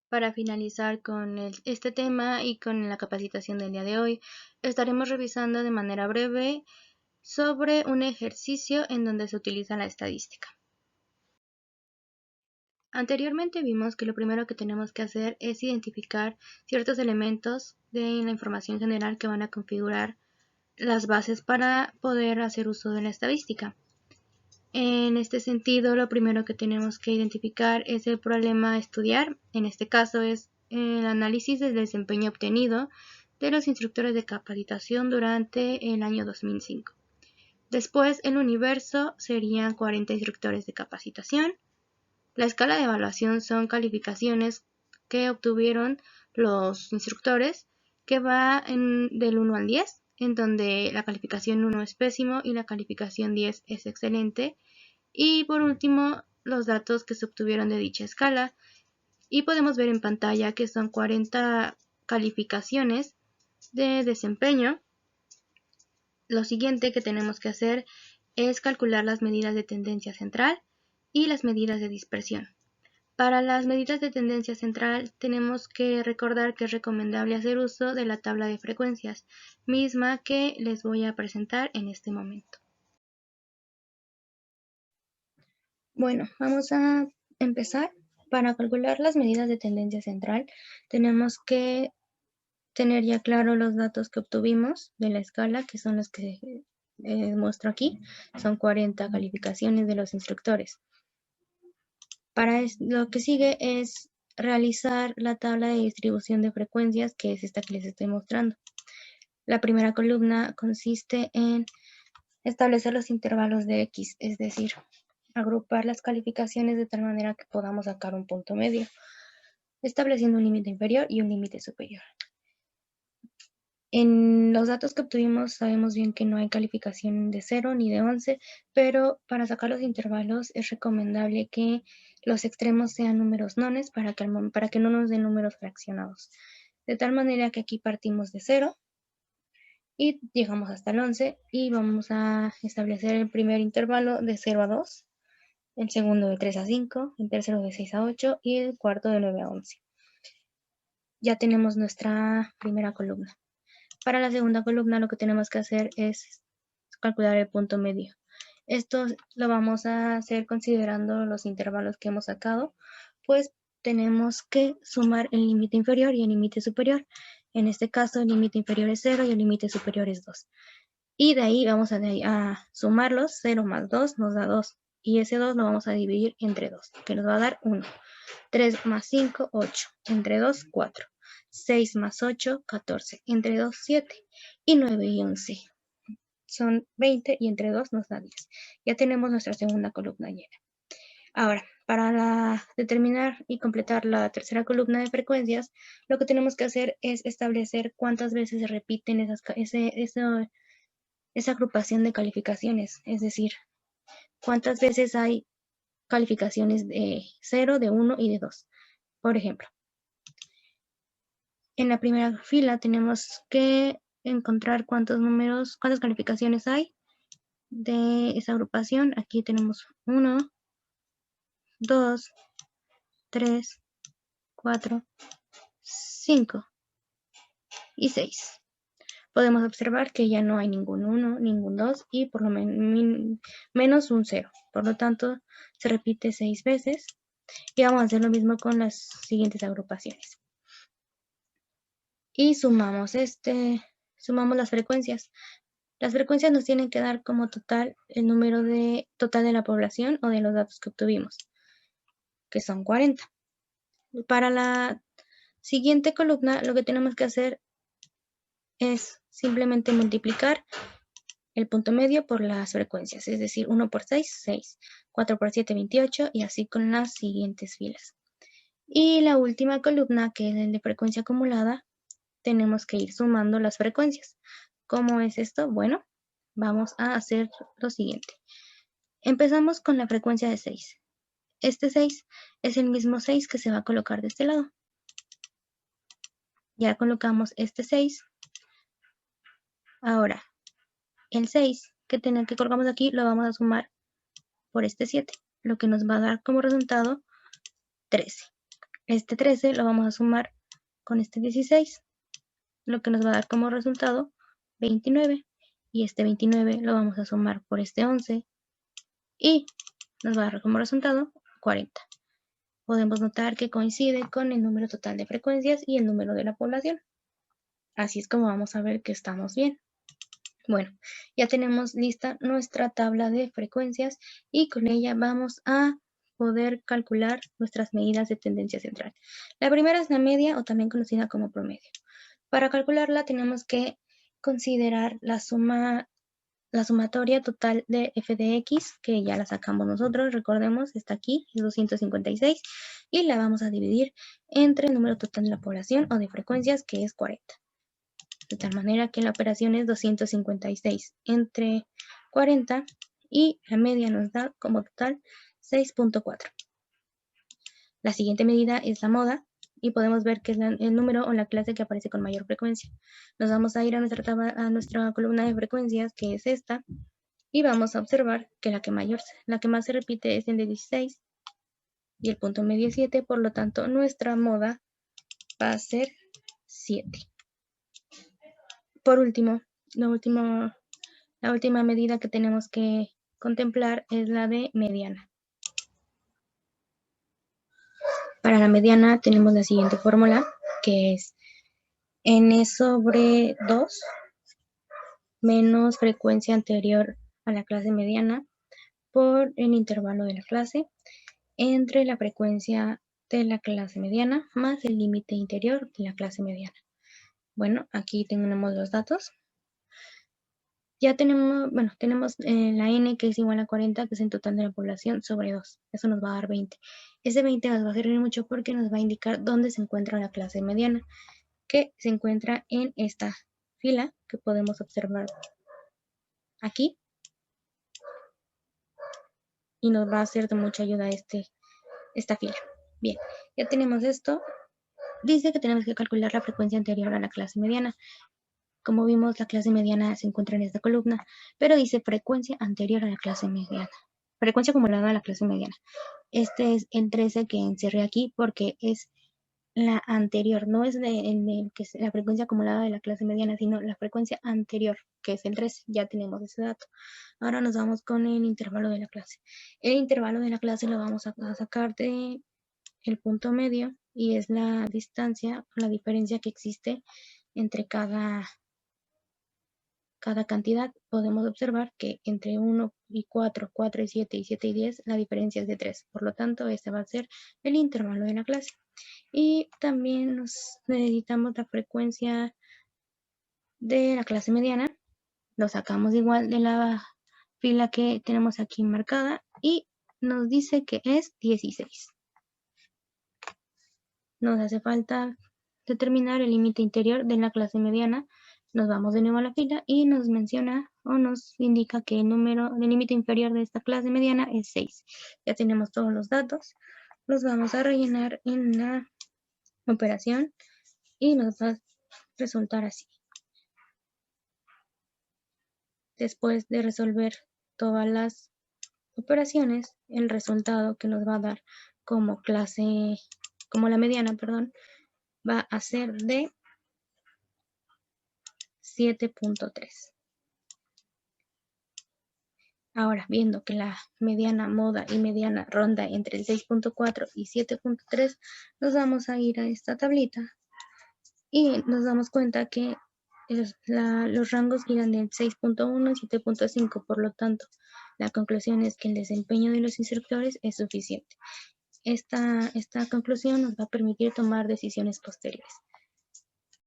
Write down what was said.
Para finalizar con este tema y con la capacitación del día de hoy, estaremos revisando de manera breve sobre un ejercicio en donde se utiliza la estadística. Anteriormente vimos que lo primero que tenemos que hacer es identificar ciertos elementos de la información general que van a configurar las bases para poder hacer uso de la estadística. En este sentido, lo primero que tenemos que identificar es el problema a estudiar. En este caso es el análisis del desempeño obtenido de los instructores de capacitación durante el año 2005. Después, el universo serían 40 instructores de capacitación. La escala de evaluación son calificaciones que obtuvieron los instructores, que va del 1 al 10, en donde la calificación 1 es pésimo y la calificación 10 es excelente. Y por último, los datos que se obtuvieron de dicha escala. Y podemos ver en pantalla que son 40 calificaciones de desempeño. Lo siguiente que tenemos que hacer es calcular las medidas de tendencia central y las medidas de dispersión. Para las medidas de tendencia central tenemos que recordar que es recomendable hacer uso de la tabla de frecuencias, misma que les voy a presentar en este momento. Bueno, vamos a empezar. Para calcular las medidas de tendencia central, tenemos que tener ya claro los datos que obtuvimos de la escala, que son los que muestro aquí. Son 40 calificaciones de los instructores. Para lo que sigue es realizar la tabla de distribución de frecuencias, que es esta que les estoy mostrando. La primera columna consiste en establecer los intervalos de X, es decir, agrupar las calificaciones de tal manera que podamos sacar un punto medio, estableciendo un límite inferior y un límite superior. En los datos que obtuvimos sabemos bien que no hay calificación de 0 ni de 11, pero para sacar los intervalos es recomendable que los extremos sean números nones para que no nos den números fraccionados. De tal manera que aquí partimos de 0 y llegamos hasta el 11 y vamos a establecer el primer intervalo de 0 a 2, el segundo de 3 a 5, el tercero de 6 a 8 y el cuarto de 9 a 11. Ya tenemos nuestra primera columna. Para la segunda columna lo que tenemos que hacer es calcular el punto medio. Esto lo vamos a hacer considerando los intervalos que hemos sacado, pues tenemos que sumar el límite inferior y el límite superior. En este caso el límite inferior es 0 y el límite superior es 2. Y de ahí vamos a sumarlos, 0 más 2 nos da 2. Y ese 2 lo vamos a dividir entre 2, que nos va a dar 1. 3 más 5, 8. Entre 2, 4. 6 más 8, 14. Entre 2, 7. Y 9 y 11 son 20 y entre 2 nos da 10. Ya tenemos nuestra segunda columna llena. Ahora, para determinar y completar la tercera columna de frecuencias, lo que tenemos que hacer es establecer cuántas veces se repiten esa agrupación de calificaciones, es decir, cuántas veces hay calificaciones de 0, de 1 y de 2. Por ejemplo, en la primera fila tenemos que encontrar cuántas calificaciones hay de esa agrupación. Aquí tenemos 1, 2, 3, 4, 5 y 6. Podemos observar que ya no hay ningún 1, ningún 2 y por lo menos un 0. Por lo tanto, se repite 6 veces. Y vamos a hacer lo mismo con las siguientes agrupaciones. Y sumamos las frecuencias. Las frecuencias nos tienen que dar como total el número total de la población o de los datos que obtuvimos, que son 40. Para la siguiente columna, lo que tenemos que hacer es simplemente multiplicar el punto medio por las frecuencias, es decir, 1 por 6, 6, 4 por 7, 28 y así con las siguientes filas. Y la última columna, que es el de frecuencia acumulada, tenemos que ir sumando las frecuencias. ¿Cómo es esto? Bueno, vamos a hacer lo siguiente. Empezamos con la frecuencia de 6. Este 6 es el mismo 6 que se va a colocar de este lado. Ya colocamos este 6. Ahora, el 6 que colocamos aquí lo vamos a sumar por este 7, lo que nos va a dar como resultado 13. Este 13 lo vamos a sumar con este 16, lo que nos va a dar como resultado 29. Y este 29 lo vamos a sumar por este 11 y nos va a dar como resultado 40. Podemos notar que coincide con el número total de frecuencias y el número de la población. Así es como vamos a ver que estamos bien. Bueno, ya tenemos lista nuestra tabla de frecuencias y con ella vamos a poder calcular nuestras medidas de tendencia central. La primera es la media o también conocida como promedio. Para calcularla tenemos que considerar la sumatoria total de f de x, que ya la sacamos nosotros, recordemos, está aquí, es 256, y la vamos a dividir entre el número total de la población o de frecuencias, que es 40. De tal manera que la operación es 256 entre 40 y la media nos da como total 6.4. La siguiente medida es la moda y podemos ver que es el número o la clase que aparece con mayor frecuencia. Nos vamos a ir a nuestra columna de frecuencias, que es esta, y vamos a observar que la que más se repite es el de 16 y el punto medio es 7, por lo tanto nuestra moda va a ser 7. Por último, la última medida que tenemos que contemplar es la de mediana. Para la mediana tenemos la siguiente fórmula, que es n sobre 2 menos frecuencia anterior a la clase mediana por el intervalo de la clase entre la frecuencia de la clase mediana más el límite interior de la clase mediana. Bueno, aquí tenemos los datos. Ya tenemos la n, que es igual a 40, que es el total de la población, sobre 2. Eso nos va a dar 20. Ese 20 nos va a servir mucho porque nos va a indicar dónde se encuentra la clase mediana, que se encuentra en esta fila que podemos observar aquí. Y nos va a ser de mucha ayuda esta fila. Bien, ya tenemos esto. Dice que tenemos que calcular la frecuencia anterior a la clase mediana. Como vimos, la clase mediana se encuentra en esta columna, pero dice frecuencia anterior a la clase mediana. Frecuencia acumulada a la clase mediana. Este es el 13 que encerré aquí porque es la anterior, no es la frecuencia acumulada de la clase mediana, sino la frecuencia anterior, que es el 13. Ya tenemos ese dato. Ahora nos vamos con el intervalo de la clase. El intervalo de la clase lo vamos a sacar de el punto medio y es la distancia o la diferencia que existe entre cada cantidad. Podemos observar que entre 1 y 4, 4 y 7 y 7 y 10 la diferencia es de 3. Por lo tanto, este va a ser el intervalo de la clase. Y también necesitamos la frecuencia de la clase mediana. Lo sacamos igual de la fila que tenemos aquí marcada y nos dice que es 16. Nos hace falta determinar el límite interior de la clase mediana. Nos vamos de nuevo a la fila y nos menciona o nos indica que el límite inferior de esta clase mediana es 6. Ya tenemos todos los datos. Los vamos a rellenar en la operación y nos va a resultar así. Después de resolver todas las operaciones, el resultado que nos va a dar como la mediana, va a ser de 7.3. Ahora, viendo que la mediana moda y mediana ronda entre el 6.4 y 7.3, nos vamos a ir a esta tablita y nos damos cuenta que los rangos giran del 6.1 y 7.5, por lo tanto, la conclusión es que el desempeño de los instructores es suficiente. Esta conclusión nos va a permitir tomar decisiones posteriores.